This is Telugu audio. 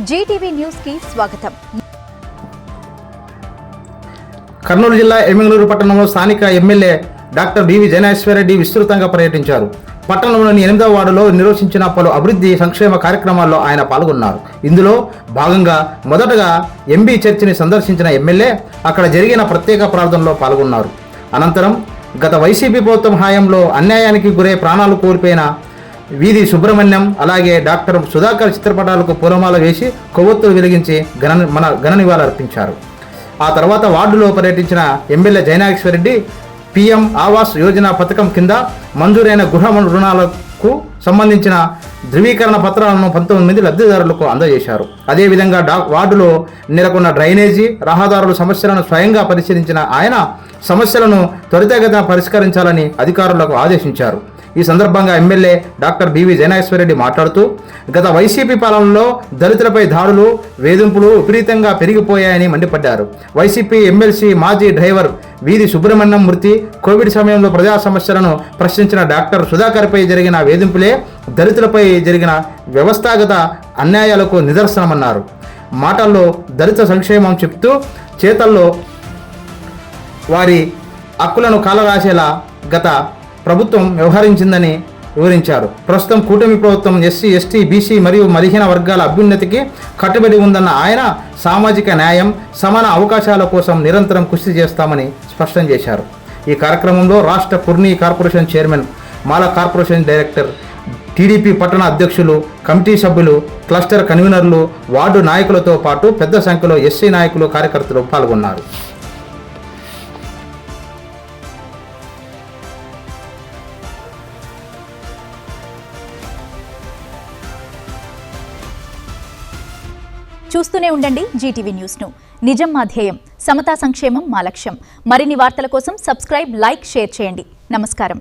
జీటీవీ న్యూస్ కి స్వాగతం. కర్నూలు జిల్లా ఎమ్మిగనూరు పట్టణంలో స్థానిక ఎమ్మెల్యే డాక్టర్ బివి జయనాగేశ్వరరెడ్డి విస్తృతంగా పర్యటించారు. పట్టణంలోని 8వ వార్డులో నిర్వహించిన పలు అభివృద్ధి సంక్షేమ కార్యక్రమాల్లో ఆయన పాల్గొన్నారు. ఇందులో భాగంగా మొదటగా ఎంబీ చర్చిని సందర్శించిన ఎమ్మెల్యే అక్కడ జరిగిన ప్రత్యేక ప్రార్థనలో పాల్గొన్నారు. అనంతరం గత వైసీపీ ప్రభుత్వం హయాంలో అన్యాయానికి గురై ప్రాణాలు కోల్పోయిన వీధి సుబ్రహ్మణ్యం అలాగే డాక్టర్ సుధాకర్ చిత్రపటాలకు పూలమాల వేసి కొవ్వొత్తులు వెలిగించి ఘన నివాళులర్పించారు. ఆ తర్వాత వార్డులో పర్యటించిన ఎమ్మెల్యే జయనాగేశ్వరరెడ్డి పీఎం ఆవాస్ యోజన పథకం కింద మంజూరైన గృహ రుణాలకు సంబంధించిన ధృవీకరణ పత్రాలను 19 లబ్ధిదారులకు అందజేశారు. అదేవిధంగా వార్డులో నెలకొన్న డ్రైనేజీ, రహదారుల సమస్యలను స్వయంగా పరిశీలించిన ఆయన సమస్యలను త్వరితగతిన పరిష్కరించాలని అధికారులకు ఆదేశించారు. ఈ సందర్భంగా ఎమ్మెల్యే డాక్టర్ బివి జయనాగేశ్వరరెడ్డి మాట్లాడుతూ గత వైసీపీ పాలనలో దళితులపై దాడులు, వేధింపులు విపరీతంగా పెరిగిపోయాయని మండిపడ్డారు. వైసీపీ ఎమ్మెల్సీ మాజీ డ్రైవర్ వీధి సుబ్రహ్మణ్యం మృతి, కోవిడ్ సమయంలో ప్రజా సమస్యలను ప్రశ్నించిన డాక్టర్ సుధాకర్పై జరిగిన వేధింపులే దళితులపై జరిగిన వ్యవస్థాగత అన్యాయాలకు నిదర్శనమన్నారు. మాటల్లో దళిత సంక్షేమం చెప్తూ చేతల్లో వారి హక్కులను కాలరాసేలా గత ప్రభుత్వం వ్యవహరించిందని వివరించారు. ప్రస్తుతం కూటమి ప్రభుత్వం ఎస్సీ, ఎస్టీ, బీసీ మరియు బలహీన వర్గాల అభ్యున్నతికి కట్టుబడి ఉందన్న ఆయన సామాజిక న్యాయం, సమాన అవకాశాల కోసం నిరంతరం కృషి చేస్తామని స్పష్టం చేశారు. ఈ కార్యక్రమంలో రాష్ట్ర పుర్ని కార్పొరేషన్ చైర్మన్, మాల కార్పొరేషన్ డైరెక్టర్, టీడీపీ పట్టణ అధ్యక్షులు, కమిటీ సభ్యులు, క్లస్టర్ కన్వీనర్లు, వార్డు నాయకులతో పాటు పెద్ద సంఖ్యలో ఎస్సీ నాయకులు, కార్యకర్తలు పాల్గొన్నారు. చూస్తూనే ఉండండి జీటీవీ న్యూస్ను. నిజం మా ధ్యేయం, సమతా సంక్షేమం మా లక్ష్యం. మరిన్ని వార్తల కోసం సబ్స్క్రైబ్, లైక్, షేర్ చేయండి. నమస్కారం.